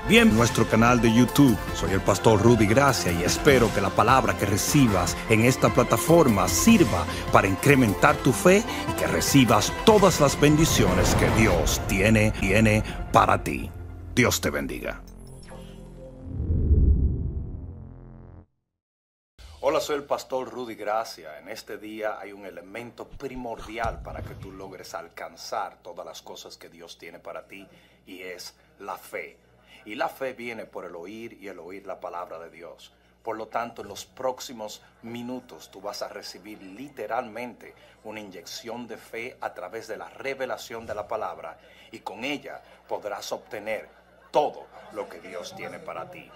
Bien, nuestro canal de YouTube. Soy el pastor Rudy Gracia y espero que la palabra que recibas en esta plataforma sirva para incrementar tu fe y que recibas todas las bendiciones que Dios tiene para ti. Dios te bendiga. Hola, soy el pastor Rudy Gracia. En este día hay un elemento primordial para que tú logres alcanzar todas las cosas que Dios tiene para ti, y es la fe. Y la fe viene por el oír y el oír la palabra de Dios. Por lo tanto, en los próximos minutos tú vas a recibir literalmente una inyección de fe a través de la revelación de la palabra, y con ella podrás obtener todo lo que Dios tiene para ti.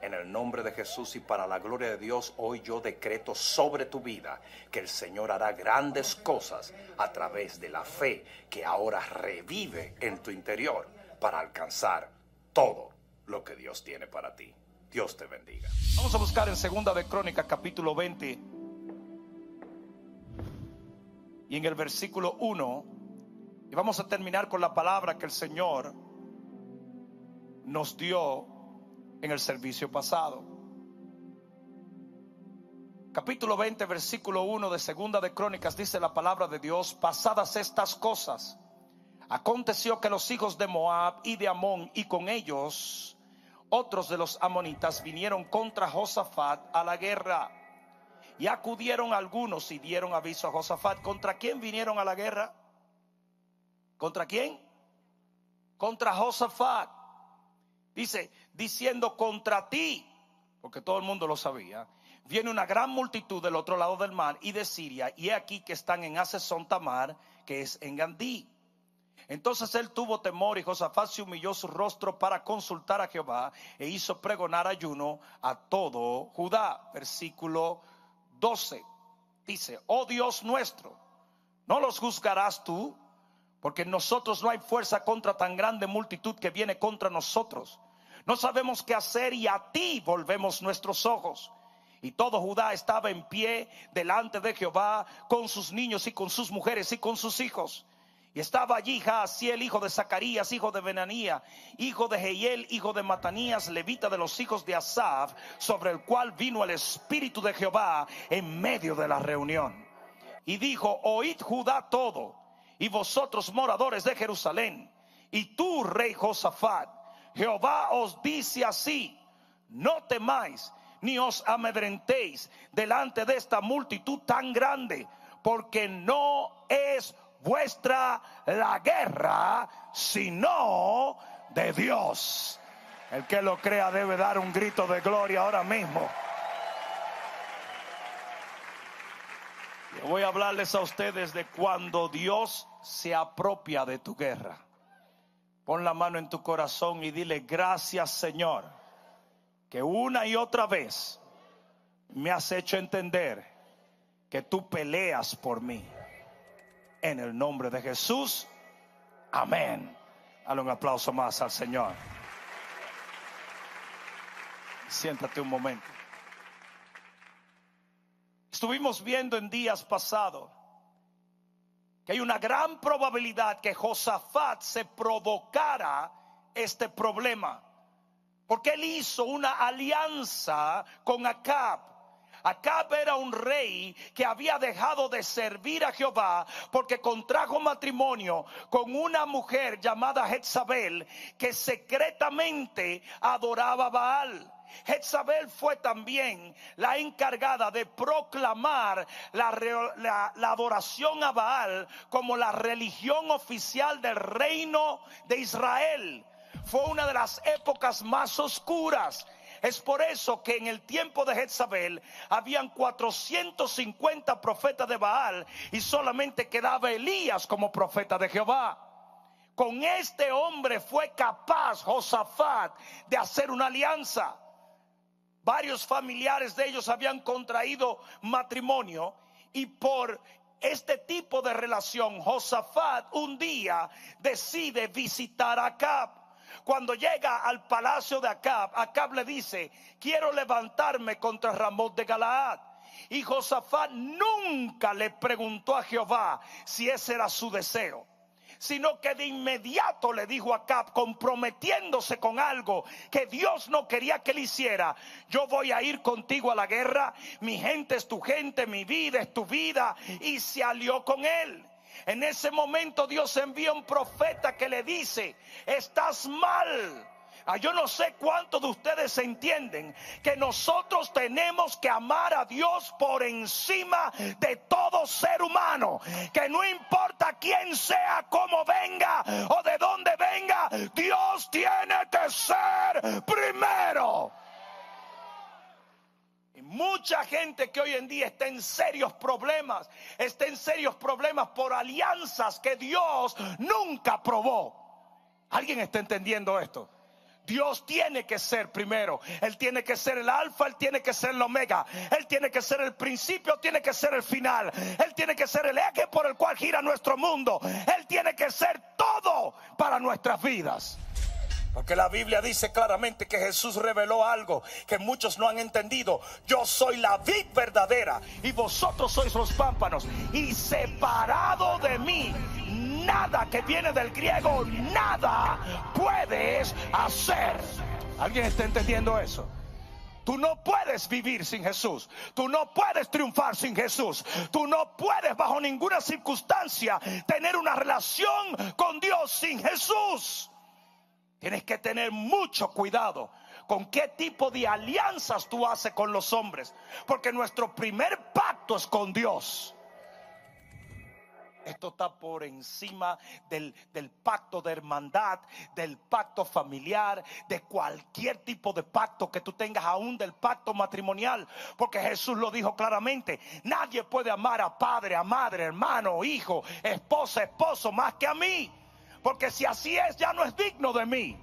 En el nombre de Jesús y para la gloria de Dios, hoy yo decreto sobre tu vida que el Señor hará grandes cosas a través de la fe que ahora revive en tu interior para alcanzar todo lo que Dios tiene para ti. Dios te bendiga. Vamos a buscar en Segunda de Crónicas capítulo 20 y en el versículo 1, y vamos a terminar con la palabra que el Señor nos dio en el servicio pasado. Capítulo 20, versículo 1 de Segunda de Crónicas, dice la palabra de Dios: pasadas estas cosas, aconteció que los hijos de Moab y de Amón, y con ellos otros de los amonitas, vinieron contra Josafat a la guerra. Y acudieron algunos y dieron aviso a Josafat. ¿Contra quién vinieron a la guerra? ¿Contra quién? Contra Josafat. Dice, diciendo: contra ti, porque todo el mundo lo sabía, viene una gran multitud del otro lado del mar y de Siria, y he aquí que están en Hazezón Tamar, que es en Gandí. Entonces él tuvo temor, y Josafat se humilló su rostro para consultar a Jehová, e hizo pregonar ayuno a todo Judá. Versículo 12 dice: oh Dios nuestro, ¿no los juzgarás tú? Porque en nosotros no hay fuerza contra tan grande multitud que viene contra nosotros. No sabemos qué hacer, y a ti volvemos nuestros ojos. Y todo Judá estaba en pie delante de Jehová, con sus niños y con sus mujeres y con sus hijos. Y estaba allí Jaasiel, hijo de Zacarías, hijo de Benanía, hijo de Jehiel, hijo de Matanías, levita de los hijos de Asaf, sobre el cual vino el Espíritu de Jehová en medio de la reunión. Y dijo: oíd Judá todo, y vosotros moradores de Jerusalén, y tú, rey Josafat, Jehová os dice así: no temáis ni os amedrentéis delante de esta multitud tan grande, porque no es vuestra la guerra, sino de Dios. El que lo crea debe dar un grito de gloria ahora mismo. Yo voy a hablarles a ustedes de cuando Dios se apropia de tu guerra. Pon la mano en tu corazón y dile: gracias, Señor, que una y otra vez me has hecho entender que tú peleas por mí. En el nombre de Jesús, amén. Dale un aplauso más al Señor. Siéntate un momento. Estuvimos viendo en días pasados que hay una gran probabilidad que Josafat se provocara este problema, porque él hizo una alianza con Acab. Acab era un rey que había dejado de servir a Jehová porque contrajo matrimonio con una mujer llamada Jezabel, que secretamente adoraba a Baal. Jezabel fue también la encargada de proclamar la adoración a Baal como la religión oficial del reino de Israel. Fue una de las épocas más oscuras. Es por eso que en el tiempo de Jezabel habían 450 profetas de Baal y solamente quedaba Elías como profeta de Jehová. Con este hombre fue capaz Josafat de hacer una alianza. Varios familiares de ellos habían contraído matrimonio, y por este tipo de relación Josafat un día decide visitar a Acab. Cuando llega al palacio de Acab, Acab le dice: quiero levantarme contra Ramot de Galaad. Y Josafat nunca le preguntó a Jehová si ese era su deseo. sino que de inmediato le dijo a Acab, comprometiéndose con algo que Dios no quería que él hiciera: yo voy a ir contigo a la guerra, mi gente es tu gente, mi vida es tu vida. Y se alió con él. En ese momento Dios envía un profeta que le dice: estás mal. Yo no sé cuántos de ustedes entienden que nosotros tenemos que amar a Dios por encima de todo ser humano, que no importa quién sea, cómo venga o de dónde venga, Dios tiene que ser primero. Y mucha gente que hoy en día está en serios problemas por alianzas que Dios nunca aprobó. ¿Alguien está entendiendo esto? Dios tiene que ser primero. Él tiene que ser el alfa, Él tiene que ser el omega. Él tiene que ser el principio, tiene que ser el final. Él tiene que ser el eje por el cual gira nuestro mundo. Él tiene que ser todo para nuestras vidas. Porque la Biblia dice claramente que Jesús reveló algo que muchos no han entendido: yo soy la vid verdadera y vosotros sois los pámpanos, y separado de mí nada, que viene del griego nada, puedes hacer. ¿Alguien está entendiendo eso? Tú no puedes vivir sin Jesús. Tú no puedes triunfar sin Jesús. Tú no puedes bajo ninguna circunstancia tener una relación con Dios sin Jesús. Tienes que tener mucho cuidado con qué tipo de alianzas tú haces con los hombres, porque nuestro primer pacto es con Dios. Esto está por encima del pacto de hermandad, del pacto familiar, de cualquier tipo de pacto que tú tengas, aún del pacto matrimonial. Porque Jesús lo dijo claramente: nadie puede amar a padre, a madre, hermano, hijo, esposa, esposo más que a mí. Porque si así es, ya no es digno de mí.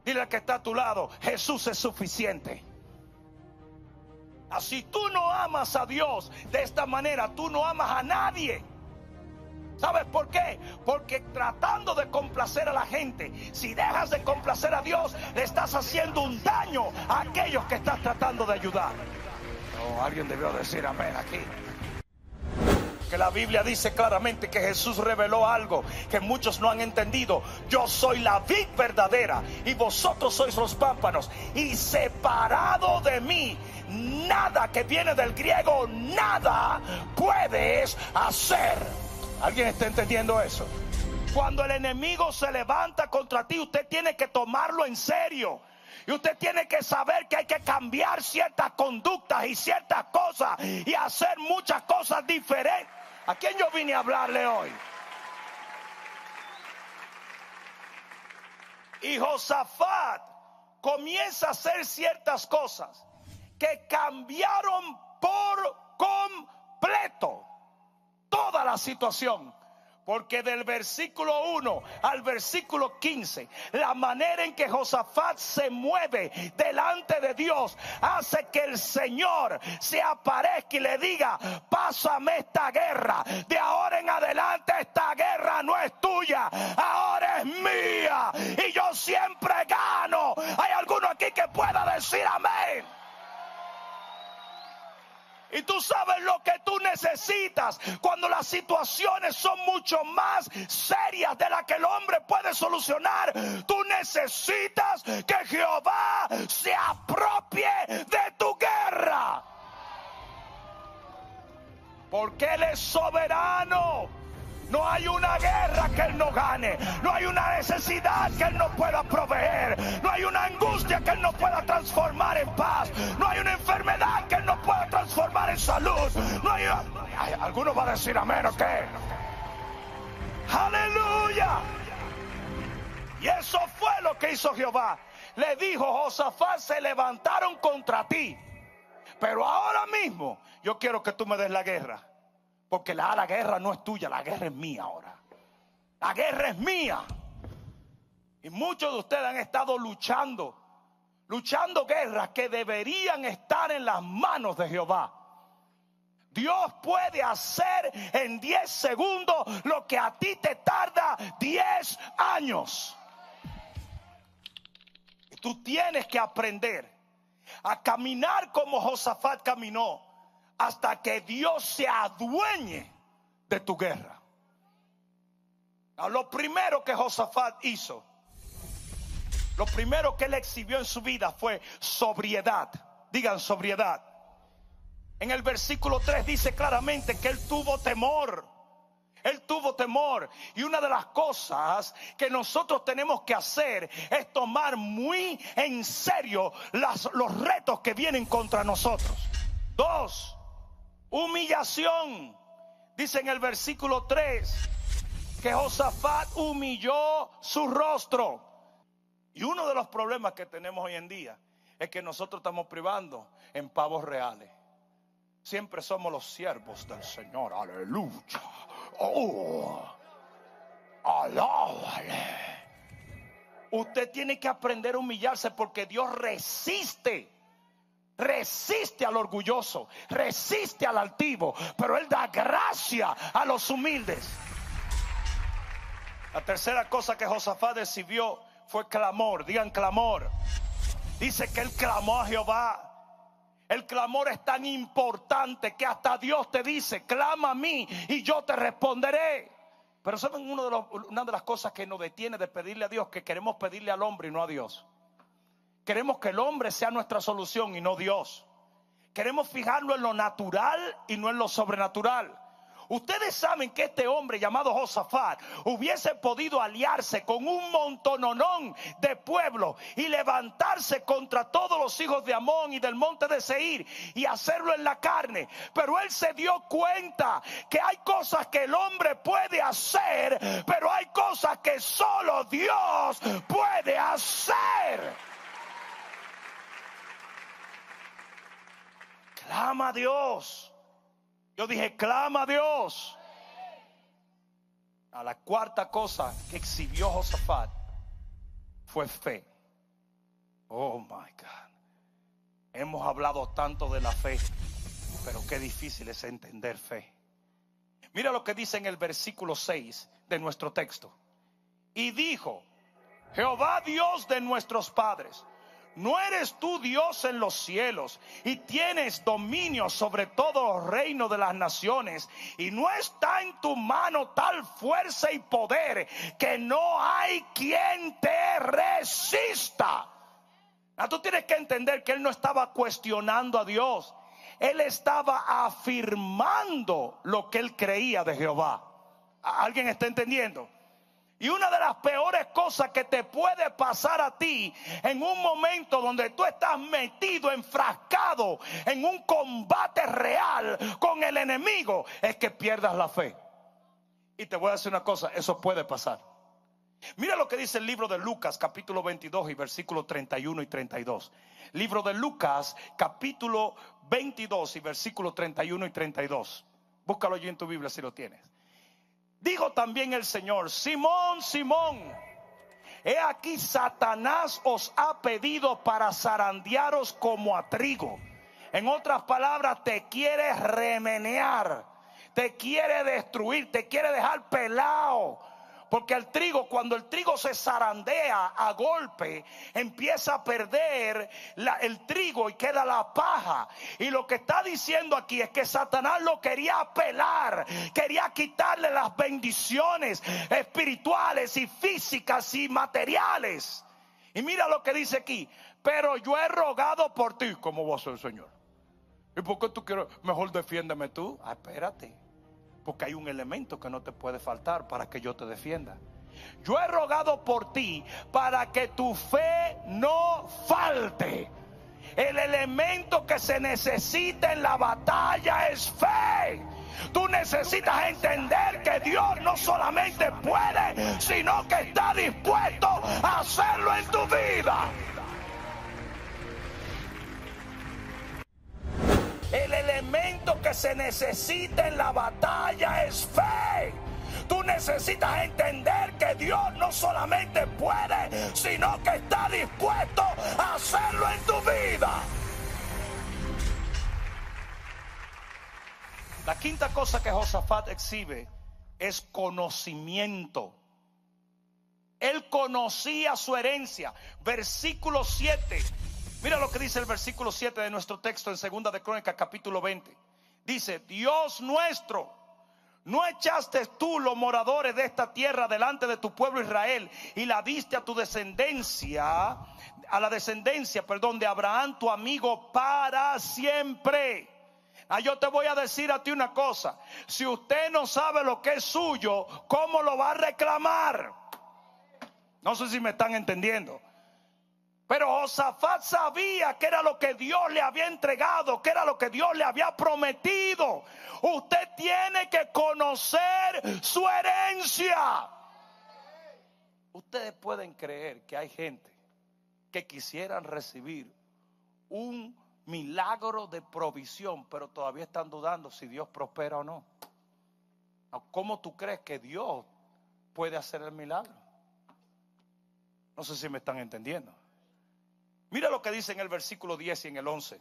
Dile al que está a tu lado: Jesús es suficiente. Si tú no amas a Dios de esta manera, tú no amas a nadie. ¿Sabes por qué? Porque tratando de complacer a la gente, si dejas de complacer a Dios, le estás haciendo un daño a aquellos que estás tratando de ayudar. Alguien debió decir amén aquí. Que la Biblia dice claramente que Jesús reveló algo que muchos no han entendido: yo soy la vid verdadera y vosotros sois los pámpanos, y separado de mí nada, que viene del griego nada, puedes hacer. ¿Alguien está entendiendo eso? Cuando el enemigo se levanta contra ti, usted tiene que tomarlo en serio. Y usted tiene que saber que hay que cambiar ciertas conductas y ciertas cosas y hacer muchas cosas diferentes. ¿A quién yo vine a hablarle hoy? Y Josafat comienza a hacer ciertas cosas que cambiaron por completo toda la situación. Porque del versículo 1 al versículo 15, la manera en que Josafat se mueve delante de Dios hace que el Señor se aparezca y le diga: pásame esta guerra. De ahora en adelante esta guerra no es tuya, ahora es mía. Y yo siempre gano. ¿Hay alguno aquí que pueda decir amén? Y tú sabes lo que tú necesitas cuando las situaciones son mucho más serias de las que el hombre puede solucionar. Tú necesitas que Jehová se apropie de tu guerra. Porque Él es soberano. No hay una guerra que Él no gane. No hay una necesidad que Él no pueda proveer. No hay una angustia que Él no pueda transformar en paz. No hay una enfermedad que Él no pueda transformar en salud. No hay... ¿Alguno va a decir amén o qué? ¡Aleluya! Y eso fue lo que hizo Jehová. Le dijo: Josafat, se levantaron contra ti, pero ahora mismo yo quiero que tú me des la guerra. Porque la guerra no es tuya, la guerra es mía ahora. La guerra es mía. Y muchos de ustedes han estado luchando guerras que deberían estar en las manos de Jehová. Dios puede hacer en 10 segundos lo que a ti te tarda 10 años. Y tú tienes que aprender a caminar como Josafat caminó, hasta que Dios se adueñe de tu guerra. Lo primero que Josafat hizo, lo primero que él exhibió en su vida fue sobriedad. Digan sobriedad. En el versículo 3 dice claramente que él tuvo temor. Él tuvo temor. Y una de las cosas que nosotros tenemos que hacer es tomar muy en serio los retos que vienen contra nosotros. 2, humillación. Dice en el versículo 3 que Josafat humilló su rostro. Y uno de los problemas que tenemos hoy en día es que nosotros estamos privando en pavos reales. Siempre somos los siervos del Señor. Aleluya. Oh, alábale. Usted tiene que aprender a humillarse, porque Dios resiste al orgulloso, resiste al altivo, pero Él da gracia a los humildes. La tercera cosa que Josafat recibió fue clamor. Digan clamor. Dice que él clamó a Jehová. El clamor es tan importante que hasta Dios te dice: clama a mí y yo te responderé. Pero ¿saben una de las cosas que nos detiene de pedirle a Dios? Que queremos pedirle al hombre y no a Dios. Queremos que el hombre sea nuestra solución y no Dios. Queremos fijarlo en lo natural y no en lo sobrenatural. Ustedes saben que este hombre llamado Josafat hubiese podido aliarse con un montononón de pueblo y levantarse contra todos los hijos de Amón y del monte de Seir y hacerlo en la carne. Pero él se dio cuenta que hay cosas que el hombre puede hacer, pero hay cosas que solo Dios puede hacer. Clama a Dios. Yo dije, clama a Dios. A la cuarta cosa que exhibió Josafat fue fe. Oh my God. Hemos hablado tanto de la fe, pero qué difícil es entender fe. Mira lo que dice en el versículo 6 de nuestro texto. Y dijo: Jehová Dios de nuestros padres, ¿no eres tú Dios en los cielos y tienes dominio sobre todo los reinos de las naciones? Y no está en tu mano tal fuerza y poder que no hay quien te resista. Tú tienes que entender que él no estaba cuestionando a Dios. Él estaba afirmando lo que él creía de Jehová. ¿Alguien está entendiendo? Y una de las peores cosas que te puede pasar a ti en un momento donde tú estás metido, enfrascado en un combate real con el enemigo, es que pierdas la fe. Y te voy a decir una cosa, eso puede pasar. Mira lo que dice el libro de Lucas, capítulo 22 y versículos 31 y 32. Libro de Lucas, capítulo 22 y versículos 31 y 32. Búscalo allí en tu Biblia si lo tienes. Dijo también el Señor: Simón, Simón, he aquí Satanás os ha pedido para zarandearos como a trigo. En otras palabras, te quiere remenear, te quiere destruir, te quiere dejar pelado. Porque el trigo, cuando el trigo se zarandea a golpe, empieza a perder el trigo y queda la paja. Y lo que está diciendo aquí es que Satanás lo quería pelar, quería quitarle las bendiciones espirituales y físicas y materiales. Y mira lo que dice aquí: pero yo he rogado por ti. ¿Cómo va a ser, Señor? ¿Y por qué tú quieres? Mejor defiéndeme tú. Espérate. Porque hay un elemento que no te puede faltar para que yo te defienda. Yo he rogado por ti para que tu fe no falte. El elemento que se necesita en la batalla es fe. Tú necesitas entender que Dios no solamente puede, sino que está dispuesto a hacerlo en tu vida. El elemento que se necesita en la batalla es fe. Tú necesitas entender que Dios no solamente puede, sino que está dispuesto a hacerlo en tu vida. La quinta cosa que Josafat exhibe es conocimiento. Él conocía su herencia. Versículo 7. Mira lo que dice el versículo 7 de nuestro texto en 2 de Crónicas capítulo 20. Dice: Dios nuestro ¿No echaste tú los moradores de esta tierra delante de tu pueblo Israel y la diste a tu descendencia, a la descendencia, de Abraham tu amigo para siempre? Yo te voy a decir a ti una cosa: si usted no sabe lo que es suyo, ¿cómo lo va a reclamar? No sé si me están entendiendo. Pero Josafat sabía que era lo que Dios le había entregado, que era lo que Dios le había prometido. Usted tiene que conocer su herencia. Ustedes pueden creer que hay gente que quisieran recibir un milagro de provisión, pero todavía están dudando si Dios prospera o no. ¿Cómo tú crees que Dios puede hacer el milagro? No sé si me están entendiendo. Mira lo que dice en el versículo 10 y en el 11.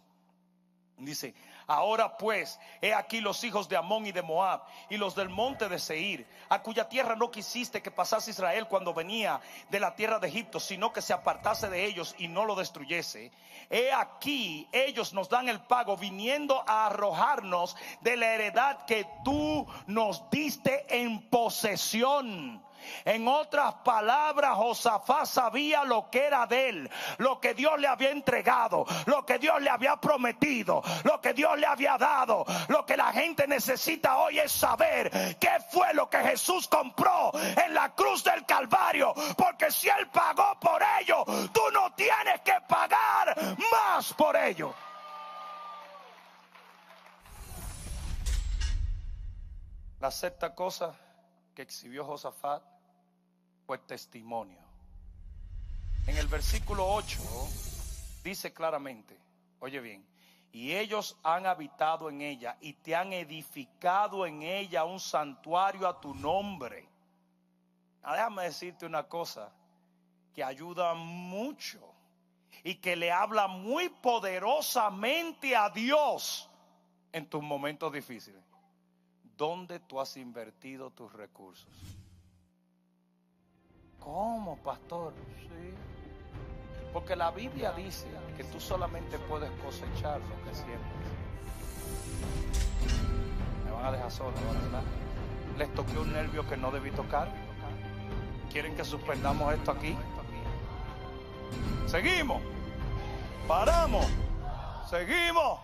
Dice: ahora pues, he aquí los hijos de Amón y de Moab y los del monte de Seir, a cuya tierra no quisiste que pasase Israel cuando venía de la tierra de Egipto, sino que se apartase de ellos y no lo destruyese. He aquí ellos nos dan el pago, viniendo a arrojarnos de la heredad que tú nos diste en posesión. En otras palabras, Josafat sabía lo que era de él, lo que Dios le había entregado, lo que Dios le había prometido, lo que Dios le había dado. Lo que la gente necesita hoy es saber qué fue lo que Jesús compró en la cruz del Calvario, porque si él pagó por ello, tú no tienes que pagar más por ello. La sexta cosa que exhibió Josafat fue testimonio. En el versículo 8 dice claramente, oye bien: y ellos han habitado en ella y te han edificado en ella un santuario a tu nombre. Déjame decirte una cosa que ayuda mucho y que le habla muy poderosamente a Dios en tus momentos difíciles. ¿Dónde tú has invertido tus recursos? ¿Cómo, pastor? Sí. Porque la Biblia dice que tú solamente puedes cosechar lo que siembras. Me van a dejar solo ahora, ¿verdad? Les toqué un nervio que no debí tocar. ¿Quieren que suspendamos esto aquí? Seguimos. Paramos. Seguimos.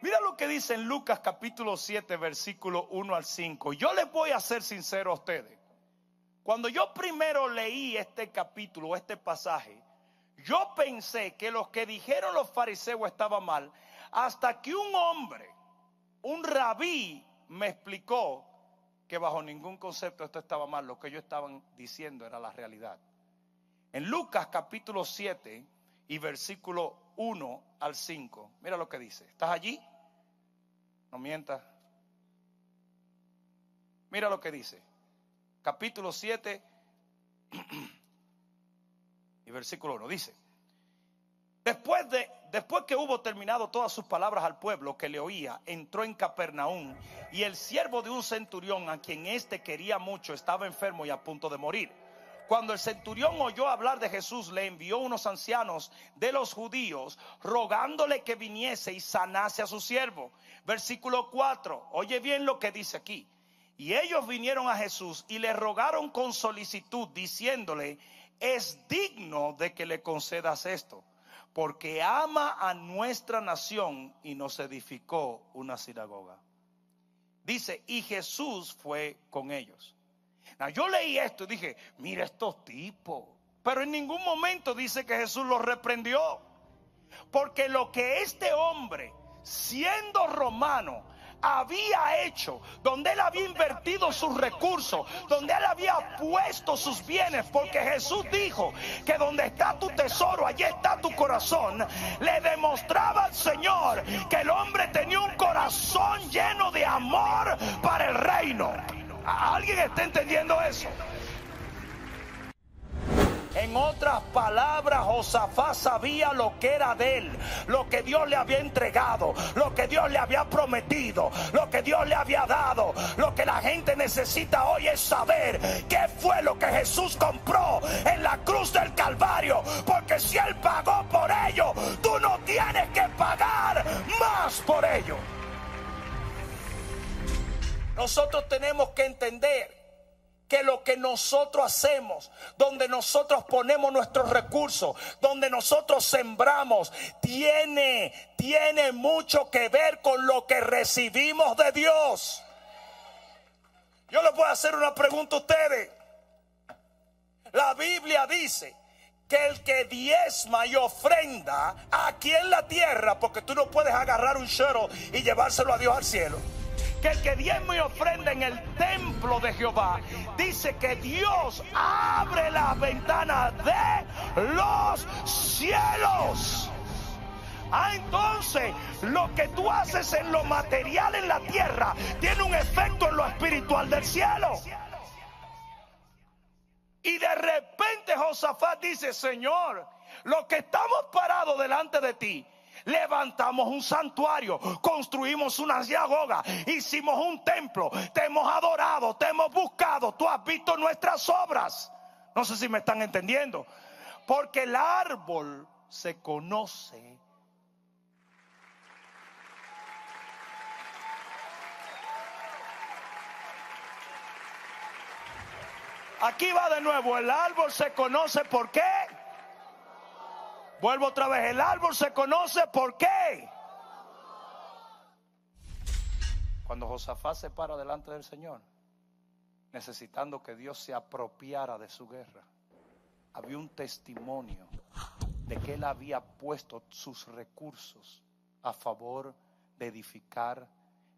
Mira lo que dice en Lucas capítulo 7 versículo 1 al 5. Yo les voy a ser sincero a ustedes. Cuando yo primero leí este capítulo, este pasaje, yo pensé que lo que dijeron los fariseos estaba mal, hasta que un hombre, un rabí, me explicó que bajo ningún concepto esto estaba mal. Lo que ellos estaban diciendo era la realidad. En Lucas capítulo 7 y versículo 1 al 5, mira lo que dice. ¿Estás allí? No mientas. Mira lo que dice. Capítulo 7 y versículo 1. Dice: Después que hubo terminado todas sus palabras al pueblo que le oía, entró en Capernaum, y el siervo de un centurión, a quien éste quería mucho, estaba enfermo y a punto de morir. Cuando el centurión oyó hablar de Jesús, le envió unos ancianos de los judíos, rogándole que viniese y sanase a su siervo. Versículo 4, oye bien lo que dice aquí. Y ellos vinieron a Jesús y le rogaron con solicitud, diciéndole: es digno de que le concedas esto, porque ama a nuestra nación y nos edificó una sinagoga. Dice: y Jesús fue con ellos. Yo leí esto y dije: mira estos tipos. Pero en ningún momento dice que Jesús los reprendió, porque lo que este hombre, siendo romano, había hecho, donde él había invertido sus recursos, donde él había puesto sus bienes, porque Jesús dijo que donde está tu tesoro, allí está tu corazón, le demostraba al Señor que el hombre tenía un corazón lleno de amor para el reino. ¿Alguien está entendiendo eso? En otras palabras, Josafat sabía lo que era de él, lo que Dios le había entregado, lo que Dios le había prometido, lo que Dios le había dado. Lo que la gente necesita hoy es saber qué fue lo que Jesús compró en la cruz del Calvario, porque si Él pagó por ello, tú no tienes que pagar más por ello. Nosotros tenemos que entender que lo que nosotros hacemos, donde nosotros ponemos nuestros recursos, donde nosotros sembramos, tiene mucho que ver con lo que recibimos de Dios. Yo les voy a hacer una pregunta a ustedes. La Biblia dice que el que diezma y ofrenda aquí en la tierra, porque tú no puedes agarrar un choro y llevárselo a Dios al cielo, que el que diezma y ofrenda en el templo de Jehová, dice que Dios abre las ventanas de los cielos. Entonces lo que tú haces en lo material en la tierra tiene un efecto en lo espiritual del cielo. Y de repente Josafat dice: Señor, lo que estamos parados delante de ti, levantamos un santuario, construimos una sinagoga, hicimos un templo, te hemos adorado, te hemos buscado, tú has visto nuestras obras. No sé si me están entendiendo. Porque el árbol se conoce. Aquí va de nuevo, el árbol se conoce ¿por qué? Vuelvo otra vez, el árbol se conoce ¿por qué? Cuando Josafat se para delante del Señor, necesitando que Dios se apropiara de su guerra, había un testimonio de que él había puesto sus recursos a favor de edificar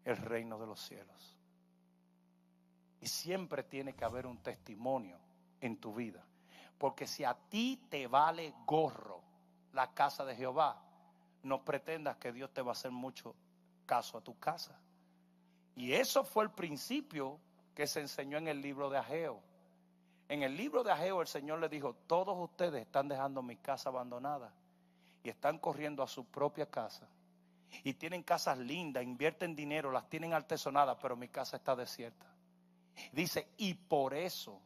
el reino de los cielos. Y siempre tiene que haber un testimonio en tu vida, porque si a ti te vale gorro la casa de Jehová, no pretendas que Dios te va a hacer mucho caso a tu casa. Y eso fue el principio que se enseñó en el libro de Ageo. En el libro de Ageo el Señor le dijo: todos ustedes están dejando mi casa abandonada y están corriendo a su propia casa y tienen casas lindas, invierten dinero, las tienen artesonadas, pero mi casa está desierta. Dice: y por eso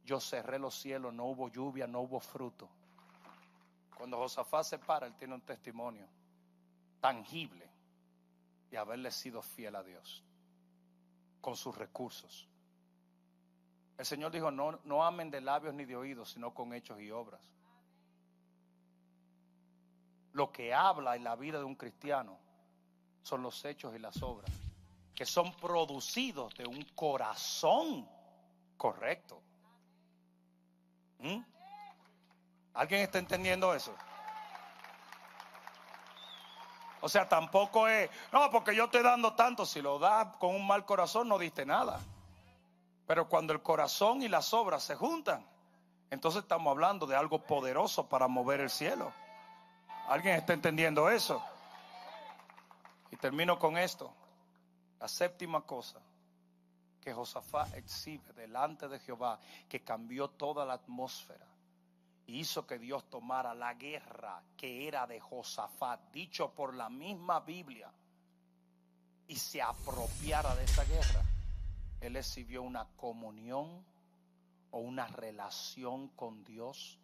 yo cerré los cielos, no hubo lluvia, no hubo fruto. Cuando Josafat se para, él tiene un testimonio tangible de haberle sido fiel a Dios con sus recursos. El Señor dijo: no amen de labios ni de oídos, sino con hechos y obras. Lo que habla en la vida de un cristiano son los hechos y las obras, que son producidos de un corazón correcto. ¿Alguien está entendiendo eso? O sea, tampoco es, no, porque yo estoy dando tanto. Si lo das con un mal corazón, no diste nada. Pero cuando el corazón y las obras se juntan, entonces estamos hablando de algo poderoso para mover el cielo. ¿Alguien está entendiendo eso? Y termino con esto. La séptima cosa que Josafat exhibe delante de Jehová, que cambió toda la atmósfera y hizo que Dios tomara la guerra que era de Josafat, dicho por la misma Biblia, y se apropiara de esa guerra. Él exhibió una comunión o una relación con Dios.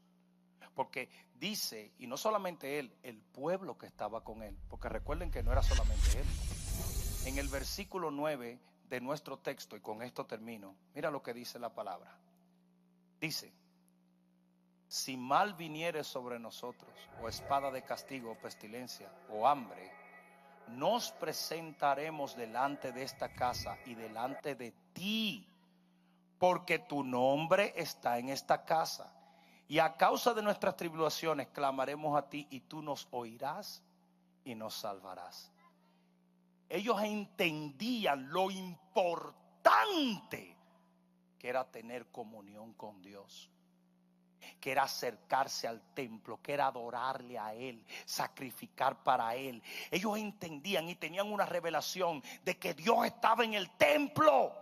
Porque dice, y no solamente él, el pueblo que estaba con él, porque recuerden que no era solamente él. En el versículo 9 de nuestro texto, y con esto termino, mira lo que dice la palabra. Dice: si mal viniere sobre nosotros, o espada de castigo, o pestilencia, o hambre, nos presentaremos delante de esta casa y delante de ti, porque tu nombre está en esta casa. Y a causa de nuestras tribulaciones clamaremos a ti, y tú nos oirás y nos salvarás. Ellos entendían lo importante que era tener comunión con Dios, que era acercarse al templo, que era adorarle a Él, sacrificar para Él. Ellos entendían y tenían una revelación de que Dios estaba en el templo.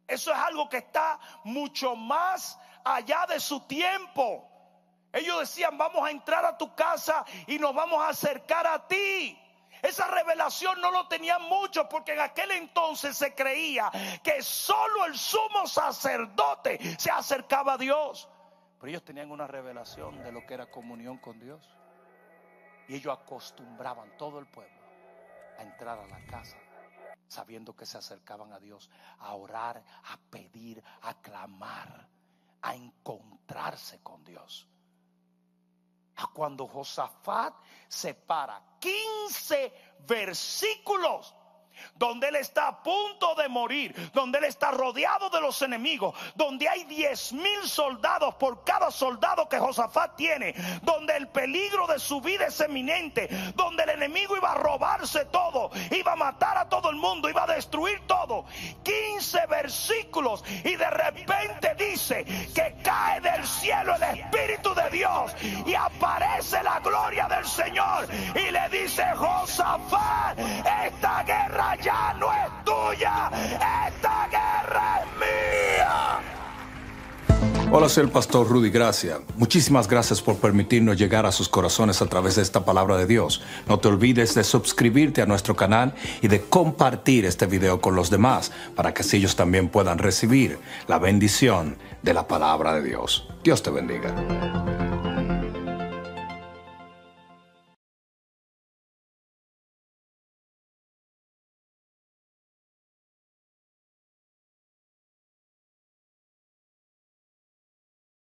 Eso es algo que está mucho más allá de su tiempo. Ellos decían, vamos a entrar a tu casa y nos vamos a acercar a ti. Esa revelación no lo tenían muchos, porque en aquel entonces se creía que solo el sumo sacerdote se acercaba a Dios. Pero ellos tenían una revelación de lo que era comunión con Dios. Y ellos acostumbraban todo el pueblo a entrar a la casa, sabiendo que se acercaban a Dios, a orar, a pedir, a clamar, a encontrarse con Dios. A cuando Josafat se para 15 versículos donde él está a punto de morir, donde él está rodeado de los enemigos, donde hay 10,000 soldados por cada soldado que Josafat tiene, donde el peligro de su vida es eminente, donde el enemigo iba a robarse todo, iba a matar a todo el mundo, iba a destruir todo. 15 versículos y de repente dice que cae del cielo el Espíritu de Dios y aparece la gloria del Señor y le dice: Josafat, esta guerra ya no es tuya, esta guerra es mía. Hola, soy el pastor Rudy Gracia. Muchísimas gracias por permitirnos llegar a sus corazones a través de esta palabra de Dios. No te olvides de suscribirte a nuestro canal y de compartir este video con los demás para que así ellos también puedan recibir la bendición de la palabra de Dios. Dios te bendiga.